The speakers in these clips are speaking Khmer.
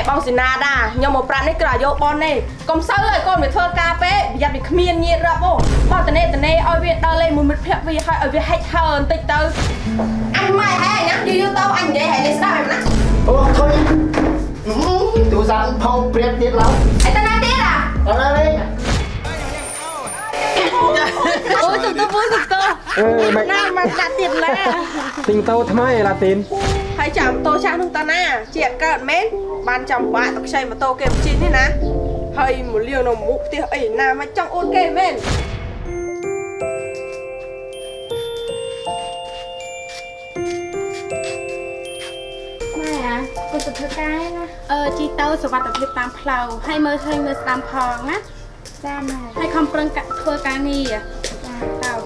បងស៊ីណាដាខ្ញុំមកប្រាប់នេះក្រយកបននេះកុំសូវឲ្យកូនវាធ្វើការពេកប្រយ័ត្នវាគ្មានញាតរាប់បងតនេឲ្យវាដល់លេងមួយមិត្តភក្តិវាឲ្យវាហិចហើបន្តិចទៅអញម៉ែហែណាយូរទៅអញនិយាយឲ្យលេស្ដាប់ណាអូថយទូសាផោព្រៀបទៀតឡើយអីតាណាទៀតអត់ទេអូយទៅមិនណាមកដាក់ទៀតណាទិញតោថ្មីឡាទីនហើយចាំម៉ូតូចាស់នោះតាណាជាកើតមែនបានចាំបាក់ទៅខ្ចីម៉ូតូគេមកជីនេះណាហើយមកលៀងនៅមុខផ្ទះអីណាមកចង់អូនគេមែនម៉ែកូនទៅធ្វើការណាជីទៅសុវត្ថិភាពតាមផ្លូវហើយមើលឃើញមើលស្ដាំផងណាចាម៉ែហើយខំប្រឹងធ្វើការងារចា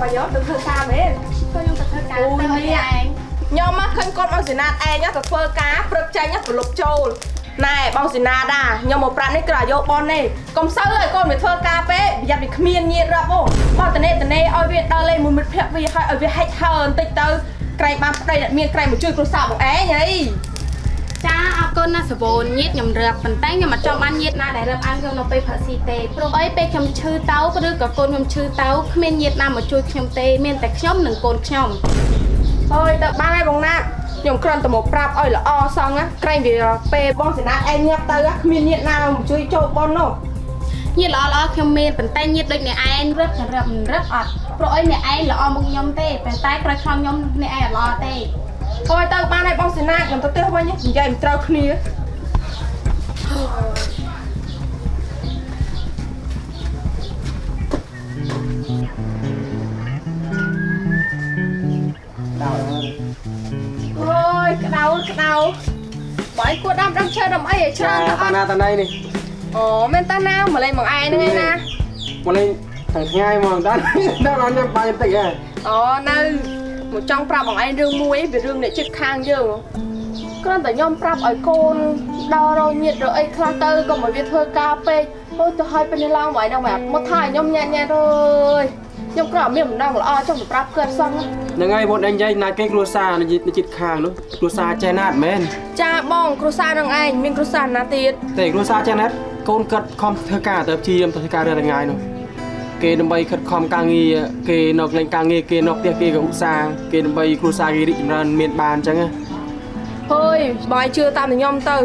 ទៅយកទៅធ្វើការមែនខ្ញុំទៅធ្វើការទៅឯងខ្ញុំមកឃើញកូនបងស៊ីណាតឯងទៅធ្វើការព្រឹកចេញប្រឡប់ចូលណែបងស៊ីណាដាខ្ញុំមកប្រាប់នេះក្រយកបននេះកុំសូវឲ្យកូនវាធ្វើការពេកប្រយ័ត្នវាគ្មានញាតរាប់បងតនេឲ្យវាដល់លេងមួយមិត្តភក្តិវាឲ្យវាហិចហើបន្តិចទៅក្រែងបានប្តីអ្នកមានក្រែងមកជួយគ្រួសារបងឯងហីចាអរគុណណាសវូនញាតខ្ញុំរឹបប៉ុន្តែខ្ញុំអត់ចង់បានញាតណាដែលរឹបអានខ្ញុំនៅពេលផឹកស៊ីទេព្រោះអីពេលខ្ញុំឈឺទៅឬក៏កូនខ្ញុំឈឺទៅគ្មានញាតណាមកជួយខ្ញុំទេមានតែខ្ញុំនិងកូនខ្ញុំអើយទៅបានហើយបងណាតខ្ញុំគ្រាន់តែមកប្រាប់ឲ្យល្អសោះណាក្រែងវាពេលបងសេណាតឯងញាប់ទៅគ្មានញាតណាមកជួយចូលបននោះញាតល្អខ្ញុំមានប៉ុន្តែញាតដូចអ្នកឯងរឹបអត់ព្រោះអីអ្នកឯងល្អមុខខ្ញុំទេប៉ុន្តែក្រោយខ្លាំងខ្ញុំអ្នកឯងអត់ល្អទេអូយទៅបានហើយបងសេណាខ្ញុំទៅផ្ទះវិញនិយាយមិនត្រូវគ្នាអូយក្តៅបើឯងគួរដាំឈើដាំអីឲ្យច្រើនទៅអត់តាណៃនេះអូមែនតាណាមកលេងមកឯងហ្នឹងឯណាមកលេងទាំងថ្ងៃមកតាដល់អត់ខ្ញុំបាយបន្តិចហ៎អូនៅមកចង់ប្រាប់បងឯងរឿងមួយវារឿងអ្នកចិត្តខាងយើងគ្រាន់តែខ្ញុំប្រាប់ឲ្យកូនដល់រញាតរអីខ្លះទៅកុំឲ្យវាធ្វើការពេកអូទៅឲ្យពេលនេះឡើងមកឯងហ្នឹងមកថាខ្ញុំញ៉ាំអើយខ្ញុំគ្រាន់តែមានដំណឹងល្អចង់ទៅប្រាប់គាត់សោះហ្នឹងហើយបងឯងនិយាយណាគេគ្រួសារនៅចិត្តខាងនោះគ្រួសារចេះណាត់មែនចាបងគ្រួសារនឹងឯងមានគ្រួសារណាទៀតតែគ្រួសារចេះណាត់កូនគាត់ខំធ្វើការទៅព្យាយាមទៅធ្វើការរាល់ថ្ងៃនោះគេដើម្បីខិតខំការងារគេនៅកន្លែងការងារគេនៅផ្ទះគេក៏ឧស្សាហ៍គេដើម្បីគ្រួសារគេរីកចម្រើនមានបានអញ្ចឹងណាហើយបាយជឿតាមតែខ្ញុំទៅ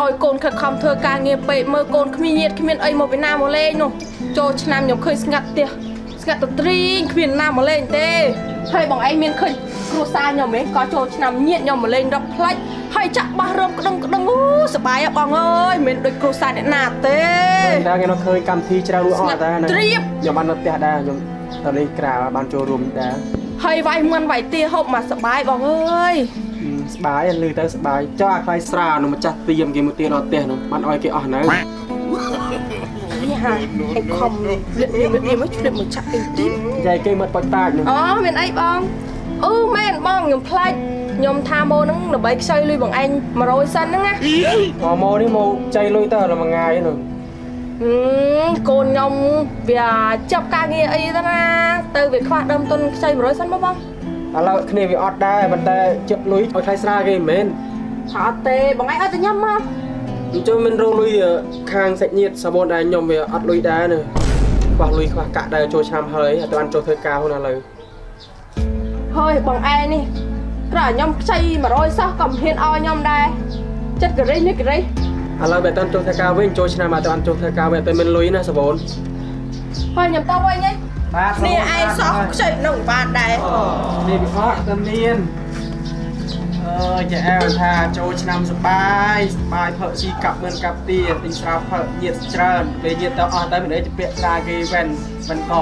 ឲ្យកូនខិតខំធ្វើការងារពេកមើលកូនគ្មានញាតគ្មានអីមកពីណាមកលេងនោះចូលឆ្នាំខ្ញុំឃើញស្ងាត់ផ្ទះស្ងាត់ទៅទ្រីងគ្មានណាមកលេងទេហើយបងឯងមានឃើញគ្រួសារខ្ញុំហ៎ក៏ចូលឆ្នាំញាតខ្ញុំមកលេងរកផ្លាច់ហើយចាក់បោះរំក្តឹងអូសប្បាយហ៎បងអើយមិនដូចគ្រួសារអ្នកណាទេតែគេនៅឃើញកម្មវិធីច្រើនរួចអស់តែណាខ្ញុំបាននៅផ្ទះដែរខ្ញុំទៅលេងក្រៅបានចូលរួមដែរហើយវាយមិនវាយទាហូបមកសប្បាយបងអើយសប្បាយលឺទៅសប្បាយចុះអាខ្លាយស្រានោះម្ចាស់ទៀមគេមកទៀដល់ផ្ទះនោះបានឲ្យគេអស់នៅនេះហាអីខំលៀបមកជួយមកចាក់អីទីយាយគេមកបច្ចតាចនោះអូមានអីបងអូមែនបងខ្ញុំខ្លាចខ្ញុំថាម៉ូហ្នឹងដើម្បីខ្ចីលុយបងឯង100សិនហ្នឹងណាម៉ូនេះមកចៃលុយទៅដល់មួយថ្ងៃនោះកូនខ្ញុំវាចាប់ការងារអីទៅណាទៅវាខ្វះដើមទុនខ្ចី100សិនមកបងឥឡូវគ្នាវាអត់ដែរប៉ុន្តែចិត្តលុយឲ្យថ្លៃស្រាគេមិនមែនអត់ទេបងឯងអត់ទៅញ៉ាំមកអញ្ចឹងមិនរងលុយខាងសាច់ញាតិសាបូនដែរខ្ញុំវាអត់លុយដែរណាខ្វះលុយខ្វះកាក់ដែរចូលឆ្នាំហើយអត់បានចូលធ្វើការហ្នឹងឥឡូវហើយបងឯងនេះក្រៅខ្ញុំខ្ចី100សោះក៏មិនហ៊ានឲ្យខ្ញុំដែរចិត្តករិះនេះករិះឥឡូវបើតើចូលធ្វើការវិញចូលឆ្នាំអត់បានចូលធ្វើការវិញតែមិនលុយណាសាបូនហើយខ្ញុំទៅវិញហ៎នេះឯងសោះខ្ចីនឹងបានដែរនេះវាអត់តែមាន ចាអែវថាចូលឆ្នាំសបាយផឹកស៊ីកាប់មិនកាប់ទាទិញស្រាផឹកញាតច្រើនពេលញាតទៅអស់ទៅមិនអីទៅពាក់ស្រាគេវ៉ែនមិនក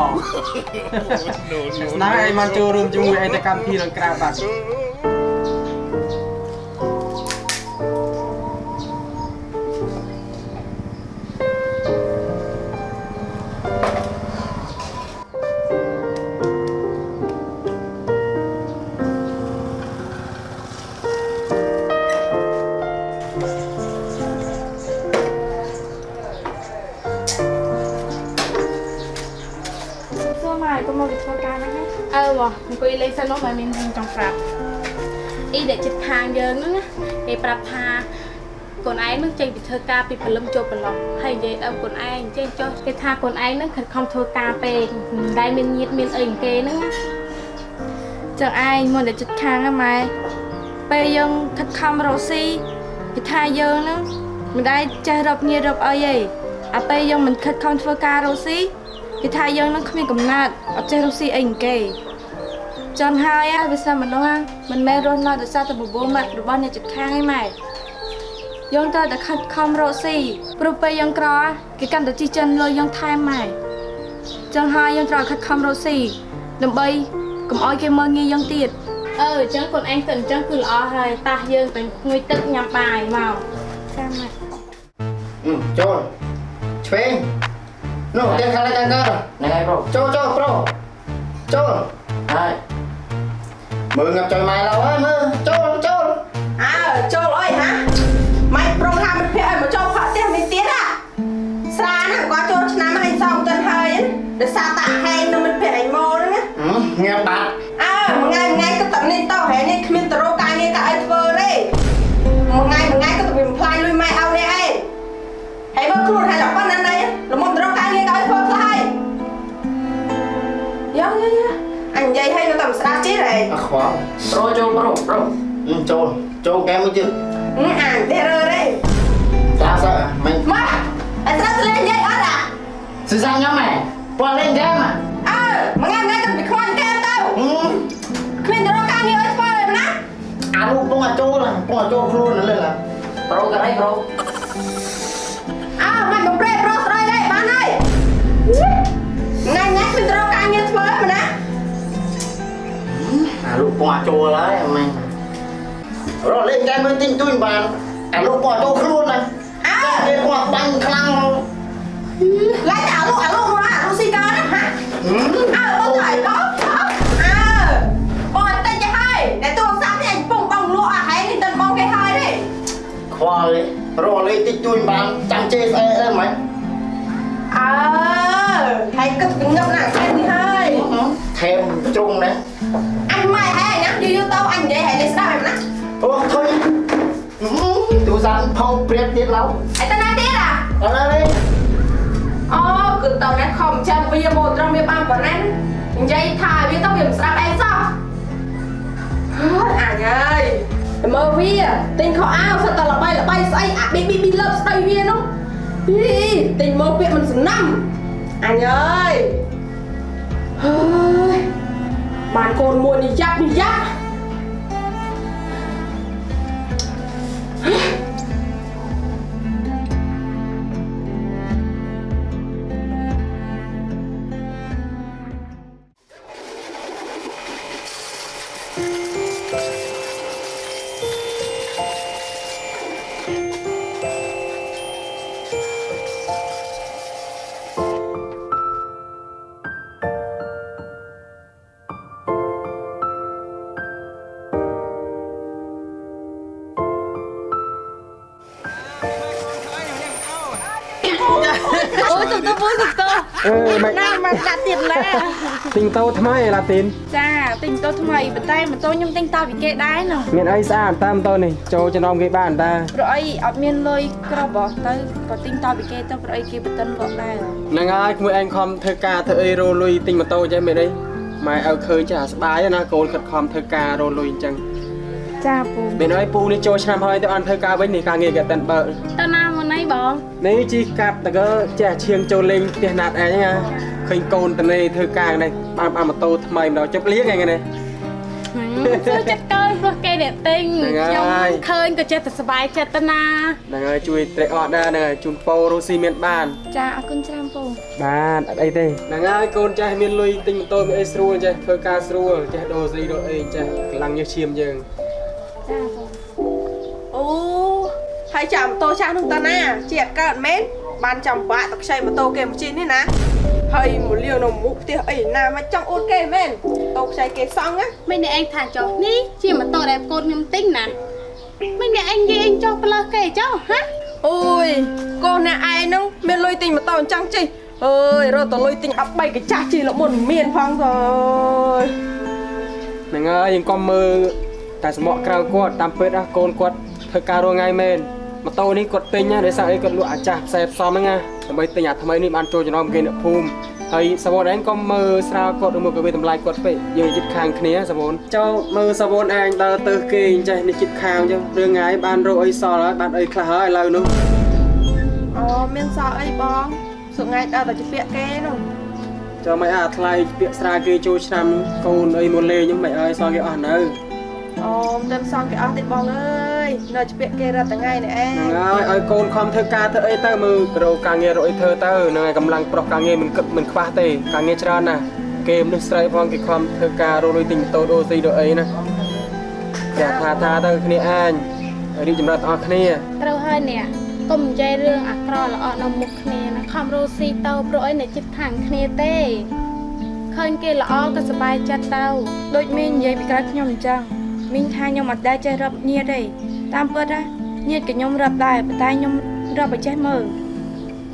ស្នើឲ្យមកចូលរួមជាមួយឯទៅកម្មវិធីខាងក្រៅបាទ សួរមកក៏មកវិធ្វើការហ្នឹងអើបងអង្គុយលេងសិនមកមិនមានរឿងចង់ប្រាប់អ៊ីដែលចិត្តខាងយើងហ្នឹងណាគេប្រាប់ថាកូនឯងនឹងចេញពីធ្វើការពីព្រលឹមចូលប្រឡប់ហើយនិយាយដល់កូនឯងចេះចុះគេថាកូនឯងនឹងខិតខំធ្វើការពេកមិនដែលមានញាតមានអីគេហ្នឹងណាចឹងឯងមកតែចិត្តខាងណាម៉ែពេលយើងខិតខំរកស៊ីគេថាយើងហ្នឹងមិនដែលចេះរកញាតរកអីទេអាពេលយើងមិនខិតខំធ្វើការរកស៊ីគេថាយើងនឹងគ្មានកំណត់អត់ចេះរកស៊ីអីគេចឹងហើយវាសាមនុស្សមិនមែនរស់នៅដោយសារតែបបោមាត់របស់អ្នកជិតខាងឯងម៉ែយើងត្រូវតែខិតខំរកស៊ីព្រោះពេលយើងក្រគេកាន់តែជីចិនលុយយើងថែមម៉ែចឹងហើយយើងត្រូវខិតខំរកស៊ីដើម្បីកុំឲ្យគេមើលងាយយើងទៀតចឹងខ្លួនឯងទៅអញ្ចឹងគឺល្អហើយតាស់យើងទៅងុយទឹកញ៉ាំបាយមកចាំម៉ែ ចូលឆ្វេងនោះទៀតខាងនេះកាងហ្នឹងហើយប្រូចូលប្រូចូលហើយមើលងាប់ចុយម៉ែឡើយមើលចូល ចូលអើយហ่าម៉េចប្រងថាមិត្តភក្តិឲ្យមកចូលផកផ្ទះនេះទៀតអាស្រាណាគាត់ចូលឆ្នាំឲ្យសំទៅហើយដោយសារតាហែងនៅមិត្តភក្តិឯងមកហ្នឹងណា ងាប់បាត់ មួយថ្ងៃក៏តានេះតោះហែងនេះគ្មានតរោការងារក៏ឲ្យធ្វើទេមួយថ្ងៃក៏ទៅវាបំផ្លាញលុយម៉ែឲ្យនេះឯងហើយមើលខ្លួនហើយដល់ប៉ុណ្ណឹងឯងល្មមតរោការងារក៏ឲ្យធ្វើខ្លះហើយយ៉ាអញនិយាយឲ្យនៅតែស្ដាប់ជិះហ៎ អខ្វល់ប្រូចូលចូលកែមួយទៀត អានទេរើទេ ចាសើមិន មកអត់ត្រូវលេងនិយាយអត់អា សិសាញ៉ាំម៉ែប៉លេងហ្គេមមួយថ្ងៃក៏ពីខ្វាញ់កែទៅគ្មានតរោការងារឲ្យធ្វើទេណា អានោះពងអាចចូលខ្លួនលើឡាប្រូក៏អីប្រូ មិនបំប្រេប្រុសស្រីទេបានហើយថ្ងៃគ្មានតរោការងារធ្វើទេណា អាលោកពងអាចចូលហើយអមែនរកលេងហ្គេមមើលទិញទួយបានអាលោកពងចូលខ្លួនណាគេពងបាញ់ខ្លាំង ឡាយតែអាលោកស៊ីកាណាហ่าបងទៅឲ្យបងបងអត់តិចទេហើយតែទូរស័ព្ទនេះអញពងបងលក់អាហែងនេះទៅបងគេហើយទេ ខ្វល់រកលេងតិចទួយបានចាំជេស្អីមិន ហើយគិតងឹបណាស់ខែនេះហើយ ថែមជ្រុងណា អញម៉ែហែងណាយូរទៅអញនិយាយហែងលេស្ដាប់ហ្នឹងណា អូថុយទូរស័ព្ទផោព្រៀបទៀតឡៅ អីទៅណាទៀតអា អត់ទេ គឺតើណាខំចាំវាមកត្រង់វាបានប៉ុណ្ណេះនិយាយថាវាទៅវាមិនស្ដាប់អីសោះអញហើយមើលវាទិញខោអាវសិតតែល្បីស្អីអា BB លើបស្ដីវានោះទិញមកពាក្យមិនសំណាំអញហើយបានកូនមួយនេះយ៉ាប់ Ôi tụi tôi mày nào mà đặt tiền nè tình tao thay mày là tiền Chà tình tôi thay mày bên tay mà tôi nhưng tình tao bị kệ đái nè miền ấy xa tam tôi này cho nó cái bàn ta rồi ở miền lôi có bỏ tới có tình tao bị kệ tao rồi kia bên tân gọn đây rồi nàng ai cũng anh không thơ ca thơ euro lui tình mà tôi cho mày đây mày ở khơi chả bái na cô thật không thơ ca rồi lui chẳng Chà bù bên ấy pu đi cho năm hơi tôi ăn thơ ca với này ca nghe cái tận bờ tao nam mà nấy bỏ nếu chi cặp ta có chả chiêng châu linh tiền nạt ấy nha khinh côn tận này thơ ca này ba mà tôi mày nó chấp liếc ngay này ជួយចិត្តកើព្រោះគេអ្នកទិញខ្ញុំឃើញក៏ចេះតែសប្បាយចិត្តទៅណា ហ្នឹងហើយជួយត្រេកអរដែរហ្នឹងហើយជូនពោរស់ស៊ីមានបាន ចាអរគុណច្រើនពូ បានអត់អីទេហ្នឹងហើយកូនចេះមានលុយទិញម៉ូតូមានអីស្រួលចេះធ្វើការស្រួលចេះដូរស្រីដូរអីចេះកម្លាំងញើសឈាមយើង ចាពូ អូហើយចាំម៉ូតូចាស់នោះតាណាជាអត់កើតមែនបានចាំបាក់តខ្ចីម៉ូតូគេមកជិះនេះណាហើយមកលាវនៅមុខផ្ទះអីណាមកចង់អួតគេមែនតូខ្ចីគេសង់ណា មិនអ្នកឯងថាចុះនេះជាម៉ូតូដែលកូនខ្ញុំទិញណាមិនអ្នកឯងនិយាយចុះផ្លើសគេចុះហ៎ អូយកូនអ្នកឯងហ្នឹងមានលុយទិញម៉ូតូអញ្ចឹងជិះអើយរត់ទៅលុយទិញ13កញ្ចាស់ជិះលមុនមានផងទៅ ហ្នឹងហើយយើងកុំមើលតែសម្បកក្រៅគាត់តាមពិតកូនគាត់ធ្វើការរងថ្ងៃមែនម៉ូតូនេះគាត់ទិញណាដោយសារអីគាត់លក់អាចាស់ផ្សេងផ្សំហ្នឹងណាដើម្បីទិញអាថ្មីនេះបានចូលចំណោមគេអ្នកភូមិហើយសាវនឯងកុំមើលស្រាលគាត់ឬមើលក៏វាតម្លៃគាត់ពេកយើងចិត្តខាងគ្នាសាវនចូលមើលសាវនឯងដើរទៅគេអញ្ចេះនេះចិត្តខាងអញ្ចឹងរឿងថ្ងៃបានរកអីសល់ហើយបានអីខ្លះហើយឥឡូវនោះ អូមានសល់អីបងសុថ្ងៃដើរតែជាពាក្យគេនោះ ចូលមិនអាថ្លៃពាក្យស្រាគេចូលឆ្នាំកូនអីមកលេងខ្ញុំមិនអើយសល់គេអស់នៅ អូមិនដឹងសងគេអស់ទេបងអើយនៅជាពាក្យគេរត់ថ្ងៃនេះឯង ហ្នឹងហើយឲ្យកូនខំធ្វើការធ្វើអីទៅមើលរកការងាររកអីធ្វើទៅហ្នឹងហើយកម្លាំងប្រុសការងារមិនគិតមិនខ្វះទេការងារច្រើនណាស់គេមនុស្សស្រីផងគេខំធ្វើការរកលុយទិញម៉ូតូដូរស៊ីដូរអីណាចាថាទៅគ្នាឯងរីកចម្រើនទាំងអស់គ្នា ត្រូវហើយអ្នកកុំនិយាយរឿងអាក្រក់ល្អនៅមុខគ្នាណាខំរស់ស៊ីទៅព្រោះអីអ្នកចិត្តខាងគ្នាទេឃើញគេល្អក៏សប្បាយចិត្តទៅ ដូចមីងនិយាយពីក្រៅខ្ញុំអញ្ចឹងមីងថាខ្ញុំអត់ដែលចេះរាប់ញាតទេតាមពិតណាញាតក៏ខ្ញុំរាប់ដែរប៉ុន្តែខ្ញុំរាប់ឲ្យចេះមើល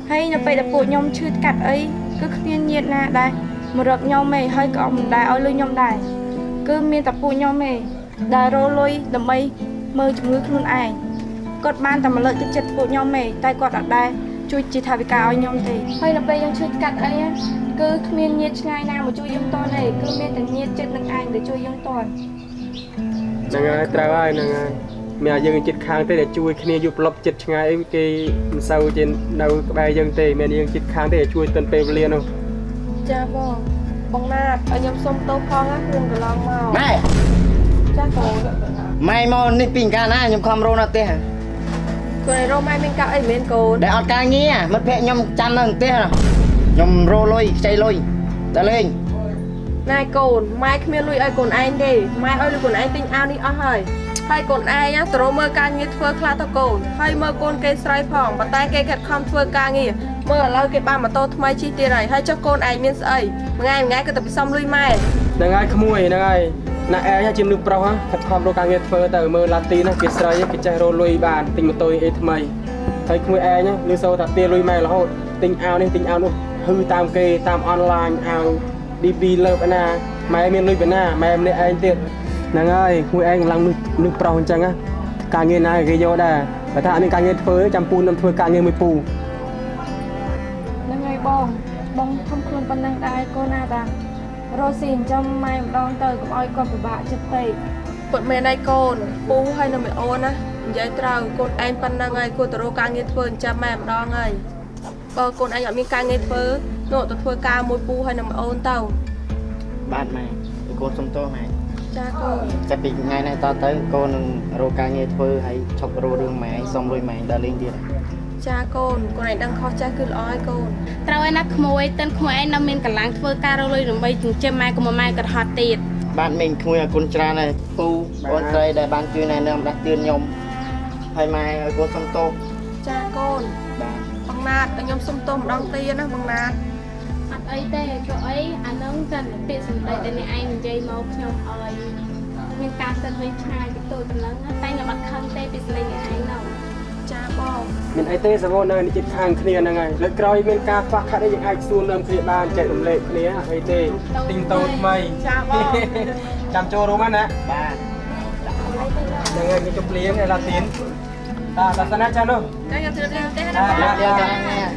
ហើយនៅពេលដែលពួកខ្ញុំឈឺកាត់អីគឺគ្មានញាតណាដែរមករាប់ខ្ញុំទេហើយក៏មិនដែរឲ្យលុយខ្ញុំដែរគឺមានតែពួកខ្ញុំទេដែលរលុយដើម្បីមើលជំងឺខ្លួនឯងគាត់បានតែមកលើកទឹកចិត្តពួកខ្ញុំទេតែគាត់អត់ដែរជួយជាថវិកាឲ្យខ្ញុំទេហើយនៅពេលយើងឈឺកាត់អីណាគឺគ្មានញាតឆ្ងាយណាមកជួយយើងតនទេគឺមានតែញាតចិត្តនឹងឯងដែលជួយយើងតន ហ្នឹងហើយត្រូវហើយហ្នឹងហើយមានយើងចិត្តខាងទេដែលជួយគ្នាយកប្រឡប់ចិត្តឆ្ងាយអីគេមិនសូវជានៅក្បែរយើងទេមានយើងចិត្តខាងទេជួយតិនពេលវេលានោះ ចាបងណាតឲ្យខ្ញុំសុំទោសផងណារឿងកន្លងមក ម៉ែ ចាកូន ម៉ែមកនេះពីកាលណាខ្ញុំខំរស់នៅផ្ទះ កូនឯងរកម៉ែមានកាប់អីមែនកូន ដែលអត់ការងារមិត្តភក្តិខ្ញុំចាំនៅផ្ទះខ្ញុំរលុយខ្ចីលុយតែលេង ណែកូនម៉ែគ្មានលុយឲ្យកូនឯងទេម៉ែឲ្យលុយកូនឯងទិញអាវនេះអស់ហើយហើយកូនឯងទៅរកមើលការងារធ្វើខ្លះទៅកូនហើយមើលកូនគេស្រ័យផងប៉ុន្តែគេខិតខំធ្វើការងារមើលឥឡូវគេបានម៉ូតូថ្មីជិះទៀតហើយចុះកូនឯងមានស្អីមួយថ្ងៃក៏ទៅពិសំលុយម៉ែ ហ្នឹងហើយក្មួយហ្នឹងហើយណាឯងជាមនុស្សប្រុសខិតខំរកការងារធ្វើទៅមើលឡាទីណាគេស្រីគេចេះរកលុយបានទិញម៉ូតូអីថ្មីហើយក្មួយឯងលឺសូថាទាលុយម៉ែរហូតទិញអាវនេះទិញអាវនោះហឺតាមគេតាមអនឡាញអាវ DB លើបណាម៉ែមានលុយបណ្ណាម៉ែម្នាក់ឯងទៀតហ្នឹងហើយក្មួយឯងកម្លាំងនឹងប្រុសអញ្ចឹងណាការងារណាគេយកដែរបើថាអត់មានការងារធ្វើចាំពូនឹងធ្វើការងារមួយពូ ហ្នឹងហើយបងធំខ្លួនប៉ុណ្ណឹងដែរកូនណាតារស់ស៊ីអញ្ចឹងម៉ែម្ដងទៅកុំឲ្យគាត់ពិបាកចិត្តពេក ពុតមែនហើយកូនពូហើយនៅមីអូនណានិយាយត្រូវកូនឯងប៉ុណ្ណឹងហើយគួរទៅរកការងារធ្វើអញ្ចឹងម៉ែម្ដងហើយបើកូនឯងអត់មានការងារធ្វើនោះទៅធ្វើការមួយពូហើយនៅមីអូនទៅ បាទម៉ែកូនសុំទោសម៉ែ ចាកូន ចាប់ពីថ្ងៃនេះតទៅកូននឹងរកការងារធ្វើហើយឈប់រករឿងម៉ែសុំលុយម៉ែដើរលេងទៀត ចាកូនឯងដឹងខុសចាស់គឺល្អហើយកូន ត្រូវឯណាក្មួយតិនក្មួយឯងនៅមានកម្លាំងធ្វើការរកលុយដើម្បីចិញ្ចឹមម៉ែក៏ម៉ែក៏ហត់ទៀត បាទមីងក្មួយឲ្យគុណច្រើនហើយពូបងស្រីដែលបានជួយណែនាំដាស់តឿនខ្ញុំហើយម៉ែឲ្យកូនសុំទោស ចាកូន បាទ បងណាតឲ្យខ្ញុំសុំទោសម្ដងទៀតណាបងណាត អត់អីទេព្រោះអីអានឹងតែពាក្យសម្ដីដែលអ្នកឯងនិយាយមកខ្ញុំឲ្យមានការសិនវិញឆ្ងាយពីតូចប៉ុណ្ណឹងតែខ្ញុំអត់ខឹងទេពីស្លេងអ្នកឯងនោះ ចាបង មានអីទេសាវនៅនេះចិត្តខាងគ្នាហ្នឹងហើយលើកក្រោយមានការខ្វះខាតអីយើងអាចសួរនាំគ្នាបានចែករំលែកគ្នាអត់អីទេទិញតូចថ្មី ចាបង ចាំចូលរួមណា បាទ ហ្នឹងហើយគេជប់លៀងឯឡាទីនតាសាសនាចានោះ ចាខ្ញុំជឿទេណា យ៉ា